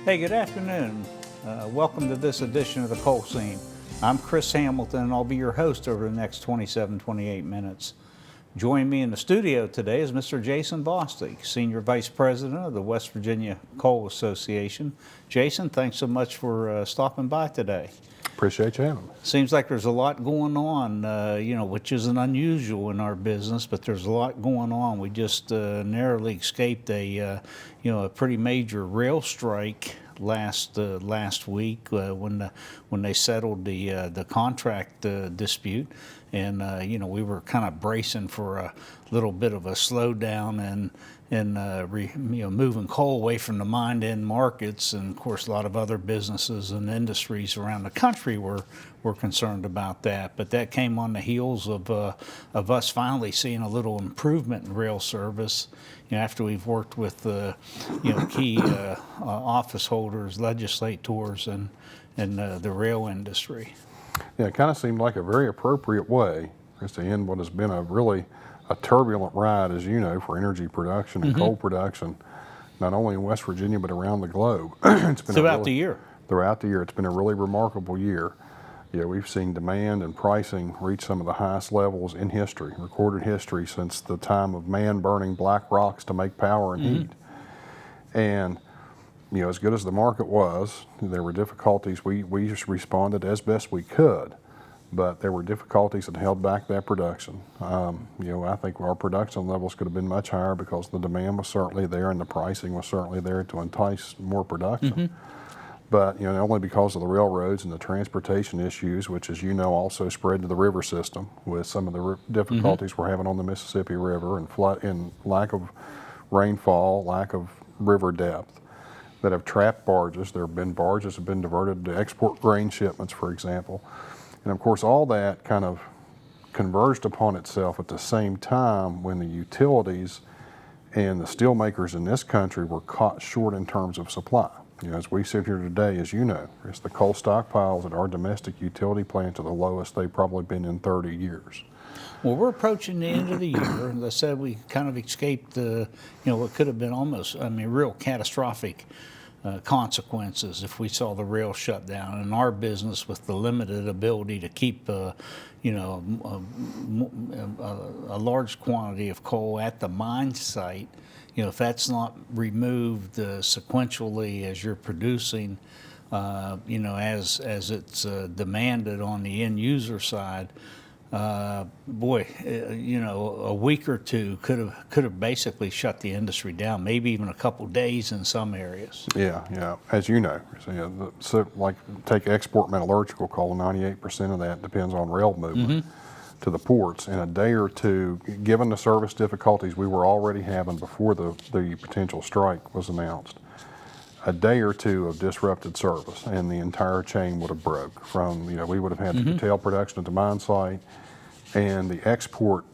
Hey, good afternoon. Welcome to this edition of the Coal Scene. I'm Chris Hamilton, and I'll be your host over the next 28 minutes. Joining me in the studio today is Mr. Jason Bostic, Senior Vice President of the West Virginia Coal Association. Jason, thanks so much for stopping by today. Appreciate you having me. Seems like there's a lot going on, which isn't unusual in our business, but there's a lot going on. We just narrowly escaped a pretty major rail strike last week when they settled the contract dispute, and we were kind of bracing for a little bit of a slowdown and moving coal away from the mined end markets, and of course a lot of other businesses and industries around the country were concerned about that. But that came on the heels of us finally seeing a little improvement in rail service. After we've worked with key office holders, legislators, and the rail industry. Yeah, it kind of seemed like a very appropriate way to end what has been a turbulent ride, as you know, for energy production and coal production, not only in West Virginia but around the globe. It's been throughout the year. Throughout the year, it's been a really remarkable year. We've seen demand and pricing reach some of the highest levels in history, recorded history, since the time of man burning black rocks to make power and heat. And as good as the market was, there were difficulties. We just responded as best we could, but there were difficulties that held back that production. I think our production levels could have been much higher because the demand was certainly there and the pricing was certainly there to entice more production. But only because of the railroads and the transportation issues, which, as you know, also spread to the river system with some of the difficulties we're having on the Mississippi River and flood and lack of rainfall, lack of river depth, that have trapped barges. There have been barges that have been diverted to export grain shipments, for example. And of course, all that kind of converged upon itself at the same time when the utilities and the steel makers in this country were caught short in terms of supply. As we sit here today, as you know, the coal stockpiles at our domestic utility plants are the lowest they've probably been in 30 years. Well, we're approaching the end of the year. As I said, we kind of escaped what could have been almost, real catastrophic consequences if we saw the rail shut down. In our business, with the limited ability to keep a large quantity of coal at the mine site, if that's not removed sequentially as you're producing, as it's demanded on the end user side, a week or two could have basically shut the industry down, maybe even a couple days in some areas. Yeah. As you know, so like take export metallurgical coal, 98% of that depends on rail movement to the ports. In a day or two, given the service difficulties we were already having before the potential strike was announced, a day or two of disrupted service and the entire chain would have broke. From we would have had to curtail production at the mine site, and the export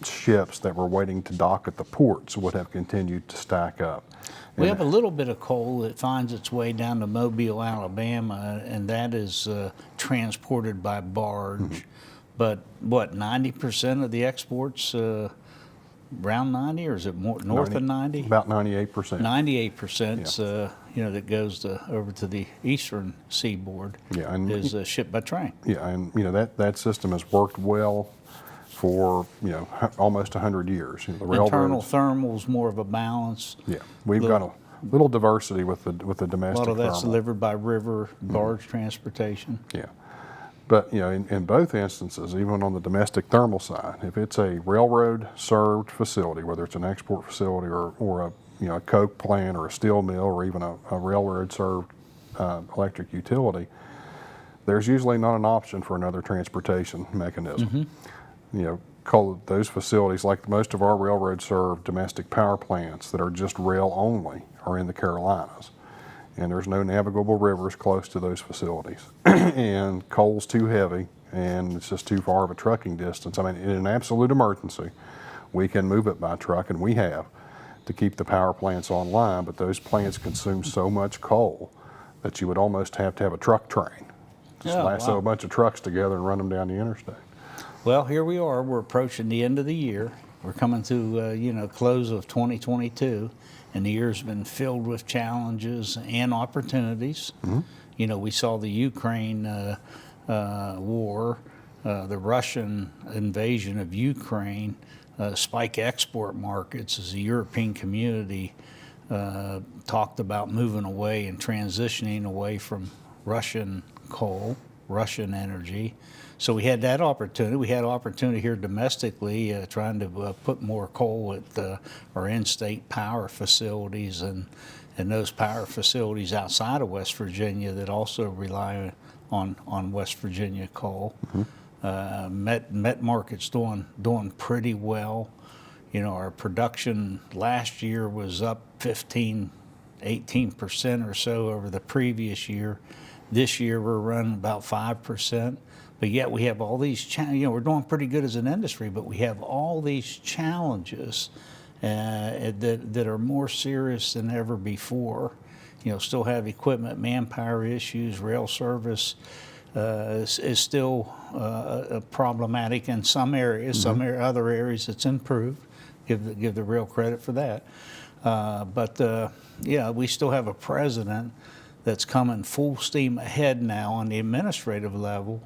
ships that were waiting to dock at the ports would have continued to stack up. We have a little bit of coal that finds its way down to Mobile, Alabama, and that is transported by barge. But what, 90% of the exports, around 90, or is it more north of 90? About 98%. 98%, that goes over to the eastern seaboard, is shipped by train. Yeah, and that system has worked well for almost 100 years. The Internal thermal's more of a balance. Yeah, we've got a little diversity with the domestic. A lot of that's thermal. delivered by river barge transportation. Yeah. But in both instances, even on the domestic thermal side, if it's a railroad-served facility, whether it's an export facility or a coke plant or a steel mill or even a railroad-served electric utility, there's usually not an option for another transportation mechanism. Those facilities, like most of our railroad-served domestic power plants that are just rail only, are in the Carolinas. And there's no navigable rivers close to those facilities. And coal's too heavy, and it's just too far of a trucking distance. In an absolute emergency, we can move it by truck, and we have, to keep the power plants online, but those plants consume so much coal that you would almost have to have a truck train. Just lasso a bunch of trucks together and run them down the interstate. Well, here we are. We're approaching the end of the year. We're coming to, close of 2022. and the year's been filled with challenges and opportunities. You know, we saw the Ukraine war, the Russian invasion of Ukraine, spike export markets as the European community talked about moving away and transitioning away from Russian coal, Russian energy. So we had that opportunity. We had opportunity here domestically, trying to put more coal at our in-state power facilities and those power facilities outside of West Virginia that also rely on West Virginia coal. Met market's doing pretty well. You know, our production last year was up 18% or so over the previous year. This year we're running about 5%. But yet we have all these challenges. You know, we're doing pretty good as an industry, but we have all these challenges that are more serious than ever before. You know, still have equipment, manpower issues, rail service is still problematic in some areas. Some other areas it's improved. Give the real credit for that. But yeah, we still have a president that's coming full steam ahead now on the administrative level.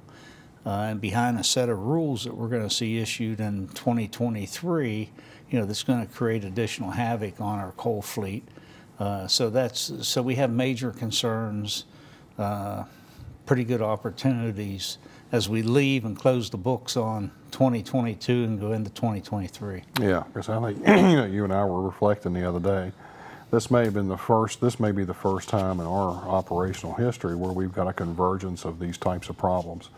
And behind a set of rules that we're going to see issued in 2023, you know, that's going to create additional havoc on our coal fleet. So we have major concerns, pretty good opportunities as we leave and close the books on 2022 and go into 2023. Yeah, because I think you know, you and I were reflecting the other day. This may be the first time in our operational history where we've got a convergence of these types of problems.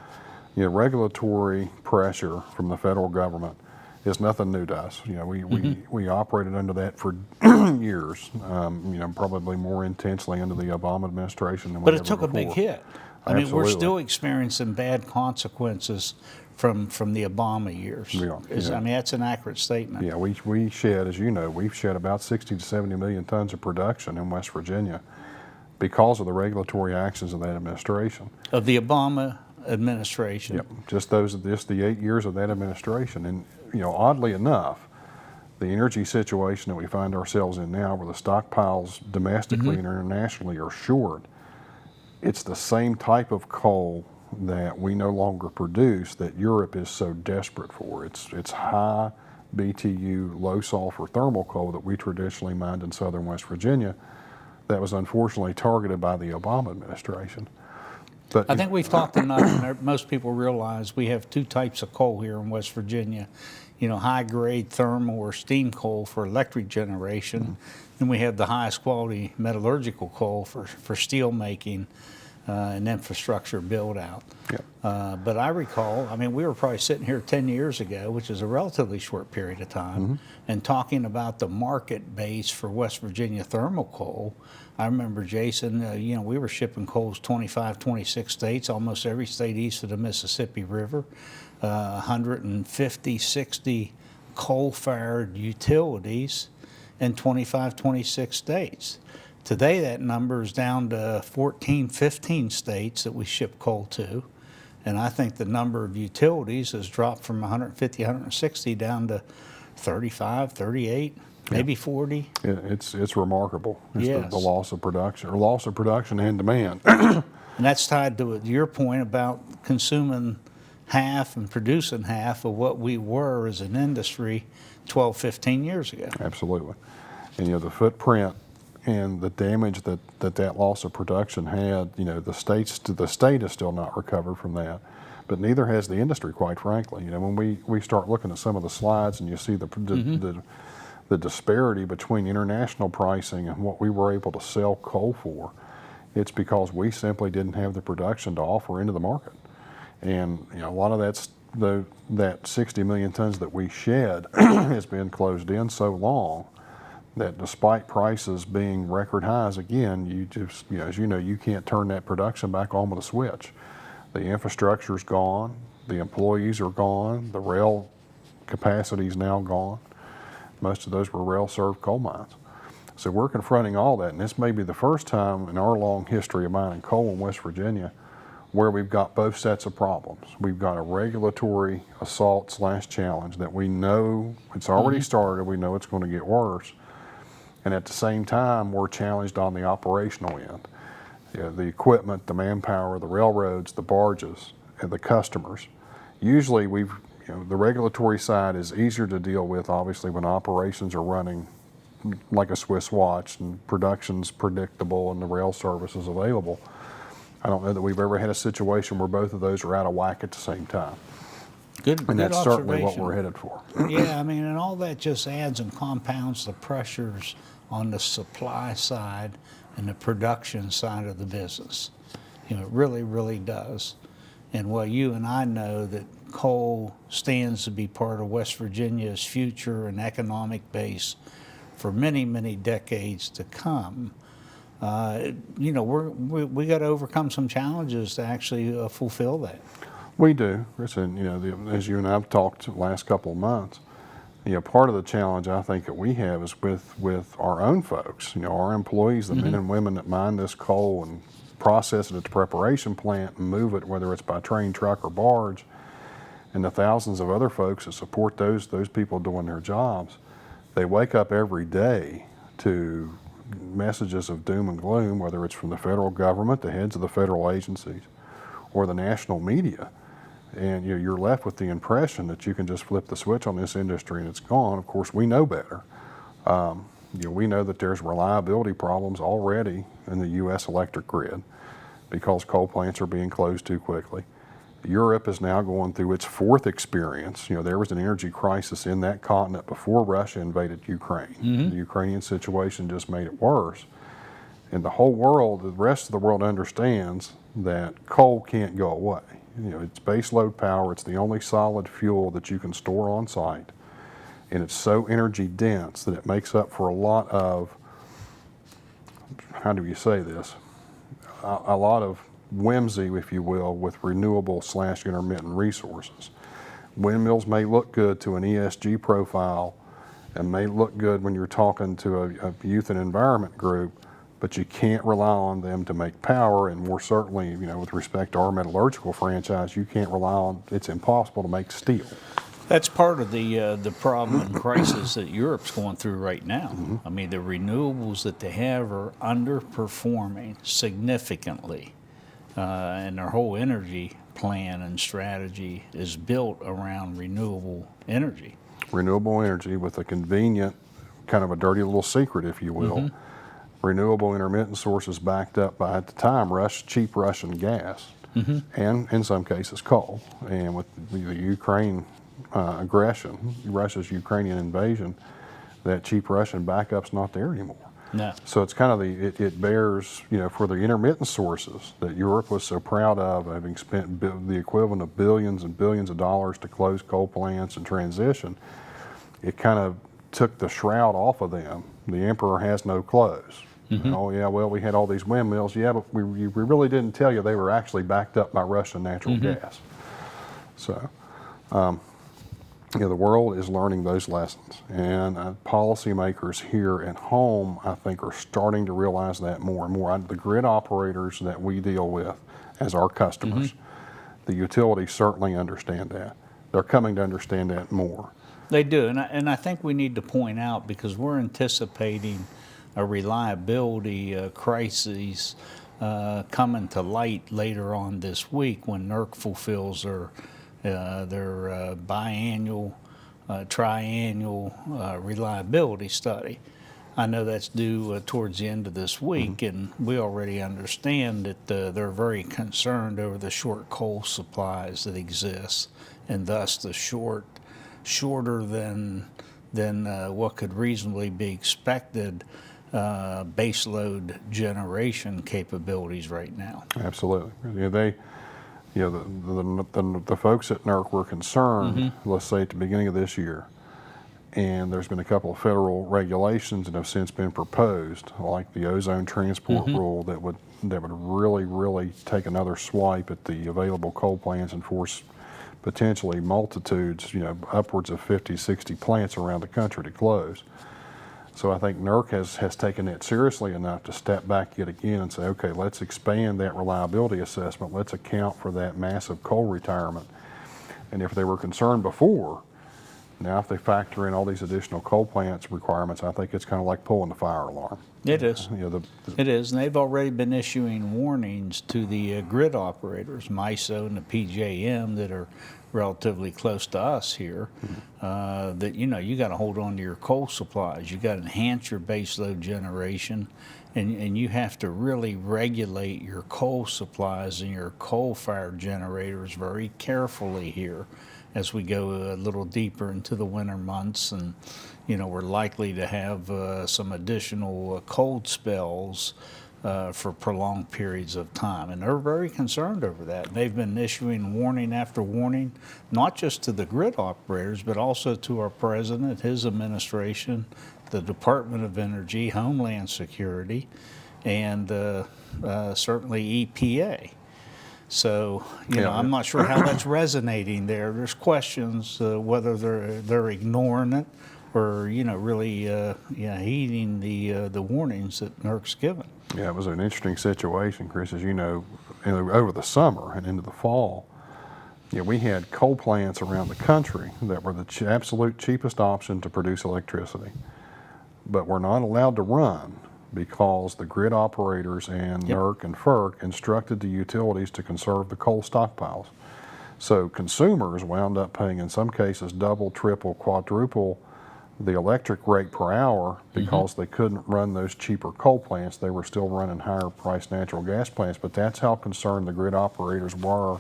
You know, regulatory pressure from the federal government is nothing new to us. You know, we operated under that for years. You know, probably more intensely under the Obama administration than we ever before. But it took a big hit. I mean, we're still experiencing bad consequences from the Obama years. We are, yeah. I mean, that's an accurate statement. Yeah, we shed, as you know, we've shed about 60 to 70 million tons of production in West Virginia because of the regulatory actions of that administration. Of the Obama administration. Yep, just the 8 years of that administration. And, you know, oddly enough, the energy situation that we find ourselves in now, where the stockpiles domestically and internationally are short, it's the same type of coal that we no longer produce that Europe is so desperate for. It's high BTU, low sulfur thermal coal that we traditionally mined in southern West Virginia that was unfortunately targeted by the Obama administration. But I think we've talked enough, and most people realize we have two types of coal here in West Virginia. You know, high-grade thermal or steam coal for electric generation, and we have the highest quality metallurgical coal for steel making and infrastructure build-out. Yep. But I recall, I mean, we were probably sitting here 10 years ago, which is a relatively short period of time, and talking about the market base for West Virginia thermal coal. I remember, Jason, you know, we were shipping coals 25, 26 states, almost every state east of the Mississippi River, 150, 60 coal-fired utilities in 25, 26 states. Today, that number is down to 14, 15 states that we ship coal to. And I think the number of utilities has dropped from 150, 160 down to 35, 38, maybe 40. It's remarkable. It's Yes. the loss of production and demand. And that's tied to your point about consuming half and producing half of what we were as an industry 12, 15 years ago. Absolutely. And, you know, the footprint and the damage that loss of production had, you know, the state has still not recovered from that, but neither has the industry, quite frankly. You know, when we start looking at some of the slides and you see the disparity between international pricing and what we were able to sell coal for, it's because we simply didn't have the production to offer into the market. And, you know, a lot of that 60 million tons that we shed has been closed in so long that despite prices being record highs again, you just, you know, as you know, you can't turn that production back on with a switch. The infrastructure's gone, the employees are gone, the rail capacity is now gone. Most of those were rail-served coal mines. So we're confronting all that, and this may be the first time in our long history of mining coal in West Virginia where we've got both sets of problems. We've got a regulatory assault / challenge that we know it's already started, we know it's going to get worse. And at the same time, we're challenged on the operational end. The equipment, the manpower, the railroads, the barges, and the customers. Usually the regulatory side is easier to deal with, obviously, when operations are running like a Swiss watch and production's predictable and the rail service is available. I don't know that we've ever had a situation where both of those are out of whack at the same time. And that's certainly what we're headed for. Yeah, I mean, and all that just adds and compounds the pressures on the supply side and the production side of the business. It really, really does. And well, you and I know that coal stands to be part of West Virginia's future and economic base for many, many decades to come. We got to overcome some challenges to actually fulfill that. We do, Chris, and as you and I have talked the last couple of months, part of the challenge I think that we have is with our own folks, our employees, the men and women that mine this coal and process it at the preparation plant and move it, whether it's by train, truck, or barge, and the thousands of other folks that support those people doing their jobs. They wake up every day to messages of doom and gloom, whether it's from the federal government, the heads of the federal agencies, or the national media. And you're left with the impression that you can just flip the switch on this industry and it's gone. Of course, we know better. We know that there's reliability problems already in the U.S. electric grid because coal plants are being closed too quickly. Europe is now going through its fourth experience. There was an energy crisis in that continent before Russia invaded Ukraine. The Ukrainian situation just made it worse. And the whole world, the rest of the world understands that coal can't go away. It's baseload power. It's the only solid fuel that you can store on site. And it's so energy dense that it makes up for a lot of, how do you say this? A lot of whimsy, if you will, with renewable/intermittent resources. Windmills may look good to an ESG profile and may look good when you're talking to a youth and environment group, but you can't rely on them to make power, and more certainly, with respect to our metallurgical franchise, you can't rely on, it's impossible to make steel. That's part of the problem and crisis that Europe's going through right now. I mean, the renewables that they have are underperforming significantly, and their whole energy plan and strategy is built around renewable energy. Renewable energy with a convenient, kind of a dirty little secret, if you will. Renewable intermittent sources backed up by, at the time, cheap Russian gas, and in some cases coal. And with the Ukraine aggression, Russia's Ukrainian invasion, that cheap Russian backup's not there anymore. No. So it's kind of it bears, for the intermittent sources that Europe was so proud of, having spent the equivalent of billions and billions of dollars to close coal plants and transition, it kind of took the shroud off of them. The emperor has no clothes. Oh yeah, well, we had all these windmills. Yeah, but we really didn't tell you they were actually backed up by Russian natural gas. So, the world is learning those lessons, and policymakers here at home, I think, are starting to realize that more and more. The grid operators that we deal with as our customers, the utilities certainly understand that. They're coming to understand that more. They do, and I think we need to point out, because we're anticipating a reliability crisis coming to light later on this week when NERC fulfills their biannual, triannual reliability study. I know that's due towards the end of this week, and we already understand that they're very concerned over the short coal supplies that exist, and thus the shorter than what could reasonably be expected baseload generation capabilities right now. Absolutely. The folks at NERC were concerned, let's say at the beginning of this year, and there's been a couple of federal regulations that have since been proposed, like the ozone transport rule, that would really, really take another swipe at the available coal plants and force potentially multitudes, upwards of 50, 60 plants around the country to close. So I think NERC has taken that seriously enough to step back yet again and say, okay, let's expand that reliability assessment. Let's account for that massive coal retirement. And if they were concerned before, Now, if they factor in all these additional coal plants requirements, I think it's kind of like pulling the fire alarm. It is. You know, It is, and they've already been issuing warnings to the grid operators, MISO and the PJM, that are relatively close to us here, that you got to hold on to your coal supplies. You got to enhance your baseload generation, and you have to really regulate your coal supplies and your coal-fired generators very carefully here as we go a little deeper into the winter months, and we're likely to have some additional cold spells for prolonged periods of time. And they're very concerned over that. And they've been issuing warning after warning, not just to the grid operators, but also to our president, his administration, the Department of Energy, Homeland Security, and certainly EPA. So, I'm not sure how that's resonating there. There's questions whether they're ignoring it or, really heeding the warnings that NERC's given. Yeah, it was an interesting situation, Chris, as you know, over the summer and into the fall. We had coal plants around the country that were the absolute cheapest option to produce electricity, but were not allowed to run because the grid operators and NERC and FERC instructed the utilities to conserve the coal stockpiles. So consumers wound up paying, in some cases, double, triple, quadruple the electric rate per hour because they couldn't run those cheaper coal plants. They were still running higher priced natural gas plants, but that's how concerned the grid operators were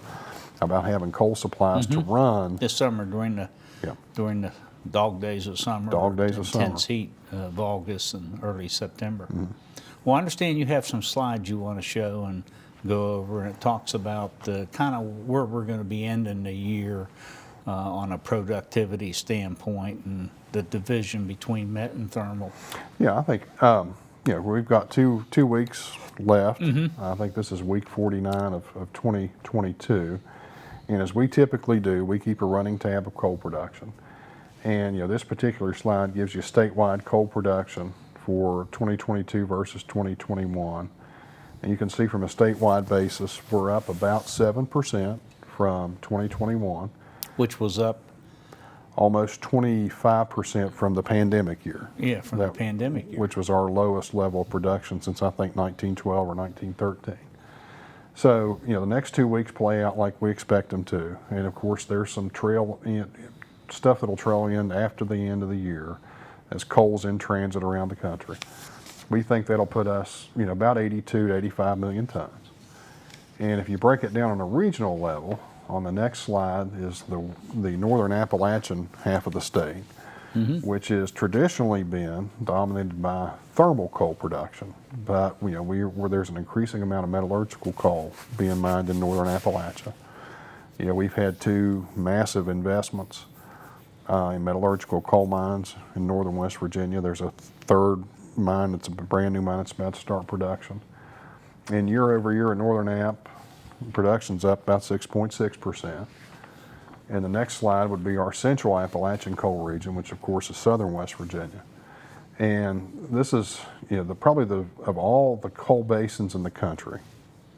about having coal supplies to run. This summer during the dog days of summer. Dog days of summer. Intense heat of August and early September. Well, I understand you have some slides you want to show and go over, and it talks about kind of where we're going to be ending the year on a productivity standpoint and the division between met and thermal. Yeah, I think we've got two weeks left. I think this is week 49 of 2022, and as we typically do, we keep a running tab of coal production. And this particular slide gives you statewide coal production for 2022 versus 2021. And you can see from a statewide basis, we're up about 7% from 2021. Which was up? Almost 25% from the pandemic year. Yeah, from the pandemic year. Which was our lowest level of production since I think 1912 or 1913. So, the next 2 weeks play out like we expect them to. And of course, there's some stuff that'll trail in after the end of the year as coal's in transit around the country. We think that'll put us, about 82 to 85 million tons. And if you break it down on a regional level, on the next slide is the northern Appalachian half of the state, which has traditionally been dominated by thermal coal production. But where there's an increasing amount of metallurgical coal being mined in northern Appalachia. We've had two massive investments in metallurgical coal mines in northern West Virginia. There's a third mine that's a brand new mine that's about to start production. And year over year in northern App, production's up about 6.6%. And the next slide would be our central Appalachian coal region, which of course is southern West Virginia. And this is, of all the coal basins in the country,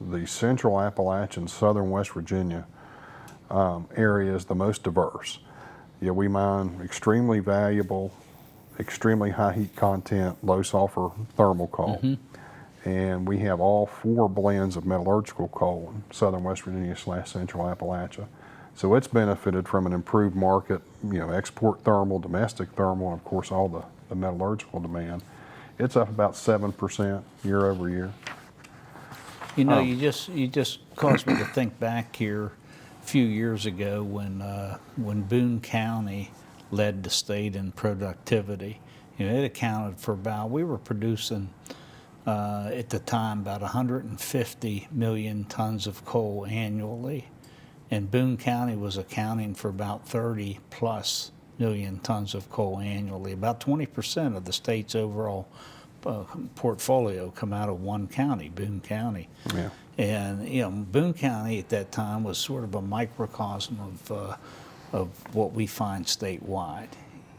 the central Appalachian, southern West Virginia area is the most diverse. We mine extremely valuable, extremely high heat content, low sulfur thermal coal. And we have all four blends of metallurgical coal in southern West Virginia / central Appalachia. So it's benefited from an improved market, export thermal, domestic thermal, and of course all the metallurgical demand. It's up about 7% year over year. You just caused me to think back here a few years ago when Boone County led the state in productivity. It accounted for we were producing at the time about 150 million tons of coal annually, and Boone County was accounting for about 30 plus million tons of coal annually. About 20% of the state's overall portfolio come out of one county, Boone County. Yeah. And Boone County at that time was sort of a microcosm of what we find statewide.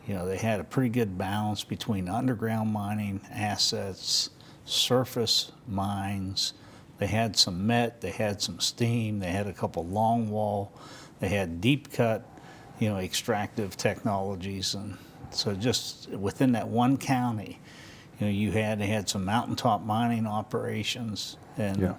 They had a pretty good balance between underground mining assets, surface mines. They had some met, they had some steam, they had a couple long wall, they had deep cut extractive technologies. And so just within that one county, you had some mountaintop mining operations, and Yeah.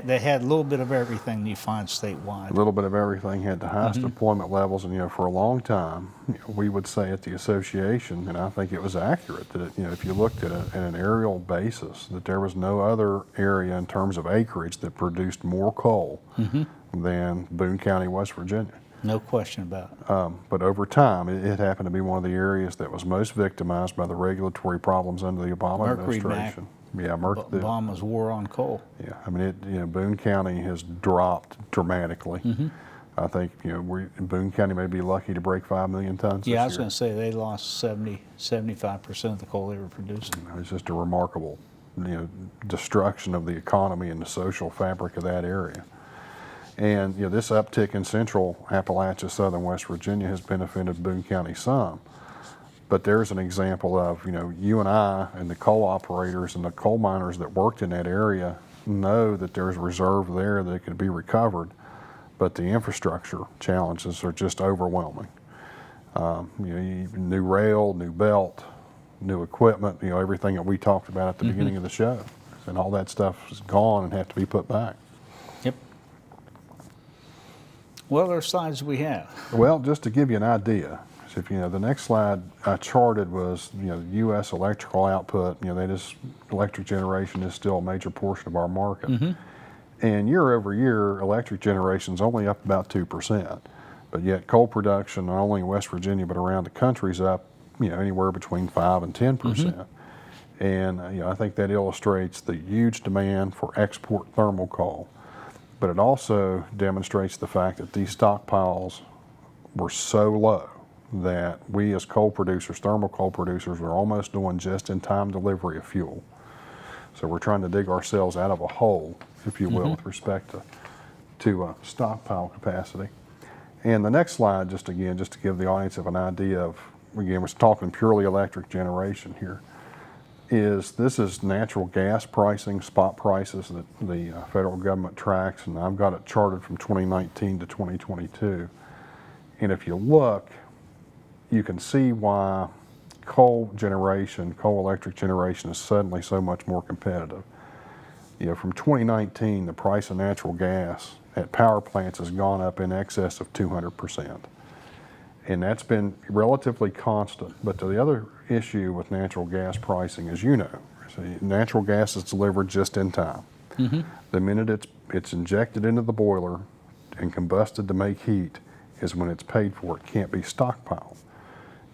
they had a little bit of everything you find statewide. A little bit of everything, had the highest employment levels, and for a long time, we would say at the association, and I think it was accurate, that if you looked at an aerial basis, that there was no other area in terms of acreage that produced more coal than Boone County, West Virginia. No question about it. But over time, it happened to be one of the areas that was most victimized by the regulatory problems under the Obama Mercury administration. Yeah, Obama's war on coal. Yeah, I mean, Boone County has dropped dramatically. I think, Boone County may be lucky to break 5 million tons Yeah, I was this going year. to say they lost 75% of the coal they were producing. It's just a remarkable, destruction of the economy and the social fabric of that area. And, this uptick in central Appalachia, southern West Virginia has benefited Boone County some. But there's an example of, you and I and the coal operators and the coal miners that worked in that area know that there's reserve there that can be recovered, but the infrastructure challenges are just overwhelming. New rail, new belt, new equipment, everything that we talked about at the beginning of the show. And all that stuff is gone and have to be put back. Yep. What other slides we have? Well, just to give you an idea, so if the next slide I charted was U.S. electrical output. Electric generation is still a major portion of our market, and year over year, electric generation is only up about 2%. But yet, coal production not only in West Virginia but around the country is up anywhere between 5 and 10%. And I think that illustrates the huge demand for export thermal coal. But it also demonstrates the fact that these stockpiles were so low that we as coal producers, thermal coal producers, are almost doing just-in-time delivery of fuel. So we're trying to dig ourselves out of a hole, if you will, with respect to stockpile capacity. And the next slide, just to give the audience of an idea of, again, we're talking purely electric generation here, this is natural gas pricing, spot prices that the federal government tracks, and I've got it charted from 2019 to 2022. And if you look, you can see why coal electric generation is suddenly so much more competitive. From 2019, the price of natural gas at power plants has gone up in excess of 200%. And that's been relatively constant. But the other issue with natural gas pricing, as you know, natural gas is delivered just in time. The minute it's injected into the boiler and combusted to make heat is when it's paid for. It can't be stockpiled.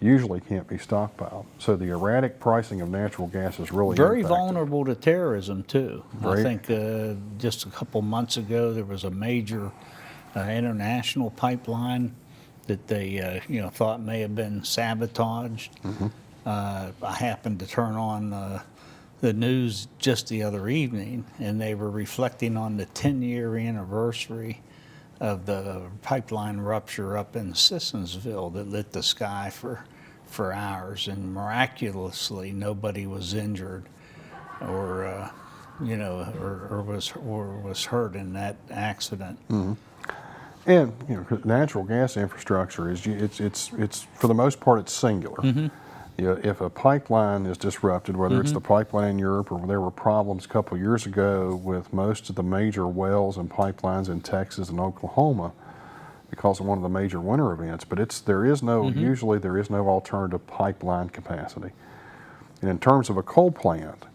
Usually can't be stockpiled. So the erratic pricing of natural gas is really Very impacted. vulnerable to terrorism, too. Right. I think just a couple months ago, there was a major international pipeline that they thought may have been sabotaged. I happened to turn on the news just the other evening, and they were reflecting on the 10-year anniversary of the pipeline rupture up in Sissonsville that lit the sky for hours, and miraculously nobody was injured or was hurt in that accident. And natural gas infrastructure it's for the most part it's singular. If a pipeline is disrupted, whether it's the pipeline in Europe or there were problems a couple of years ago with most of the major wells and pipelines in Texas and Oklahoma because of one of the major winter events, but usually there is no alternative pipeline capacity. And in terms of a coal plant,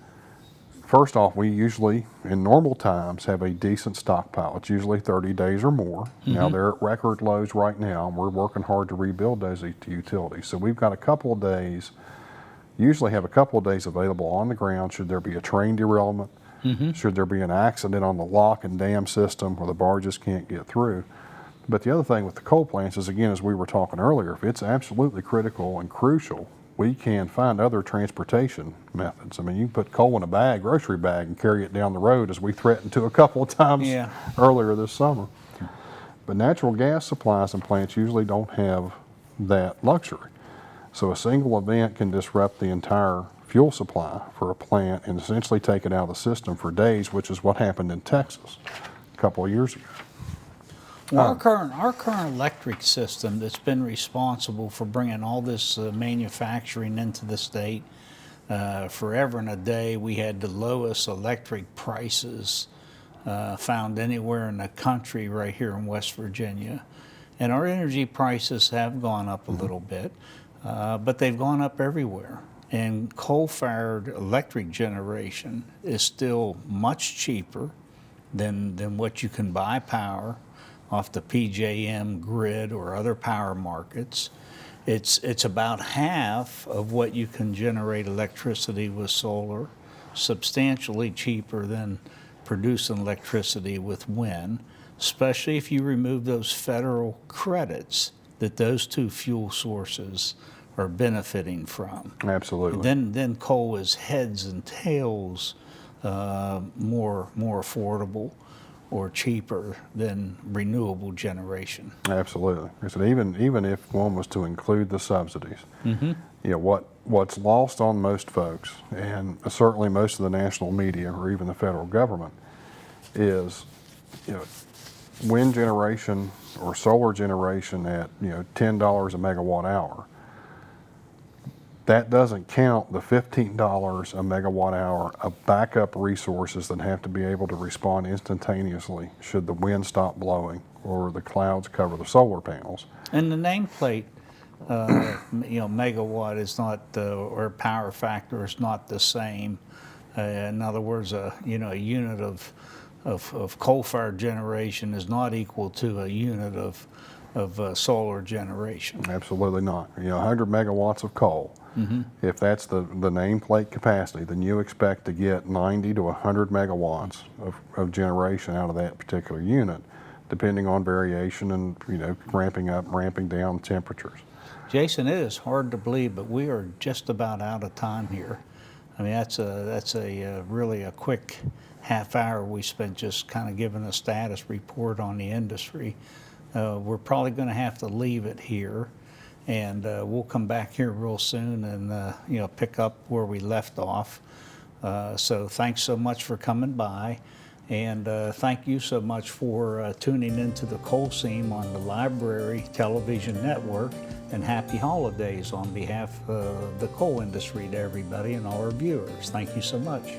first off, we usually, in normal times, have a decent stockpile. It's usually 30 days or more. Now, they're at record lows right now, and we're working hard to rebuild those utilities. So we've got usually have a couple of days available on the ground should there be a train derailment, should there be an accident on the lock and dam system where the barges can't get through. But the other thing with the coal plants is, again, as we were talking earlier, if it's absolutely critical and crucial, we can find other transportation methods. I mean, you can put coal in a grocery bag, and carry it down the road, as we threatened to a couple of times earlier this summer. But natural gas supplies and plants usually don't have that luxury. So a single event can disrupt the entire fuel supply for a plant and essentially take it out of the system for days, which is what happened in Texas a couple of years ago. Well, our current electric system that's been responsible for bringing all this manufacturing into the state, forever and a day, we had the lowest electric prices found anywhere in the country right here in West Virginia. And our energy prices have gone up a little bit, but they've gone up everywhere. And coal-fired electric generation is still much cheaper than what you can buy power off the PJM grid or other power markets. It's about half of what you can generate electricity with solar, substantially cheaper than producing electricity with wind, especially if you remove those federal credits that those two fuel sources are benefiting from. Absolutely. Then coal is heads and tails more affordable or cheaper than renewable generation. Absolutely. I said even if one was to include the subsidies, you know, what's lost on most folks, and certainly most of the national media or even the federal government, is, you know, wind generation or solar generation at, you know, $10 a megawatt hour. That doesn't count the $15 a megawatt hour of backup resources that have to be able to respond instantaneously should the wind stop blowing or the clouds cover the solar panels. And the nameplate, you know, megawatt is not, or power factor is not the same. In other words, you know, a unit of coal-fired generation is not equal to a unit of solar generation. Absolutely not. You know, 100 megawatts of coal. If that's the nameplate capacity, then you expect to get 90 to 100 megawatts of generation out of that particular unit, depending on variation and, you know, ramping up, ramping down temperatures. Jason, it is hard to believe, but we are just about out of time here. I mean, that's a really a quick half hour we spent just kind of giving a status report on the industry. We're probably going to have to leave it here, and we'll come back here real soon and you know, pick up where we left off. So thanks so much for coming by, and thank you so much for tuning into the Coal Seam on the Library Television Network, and happy holidays on behalf of the coal industry to everybody and all our viewers. Thank you so much.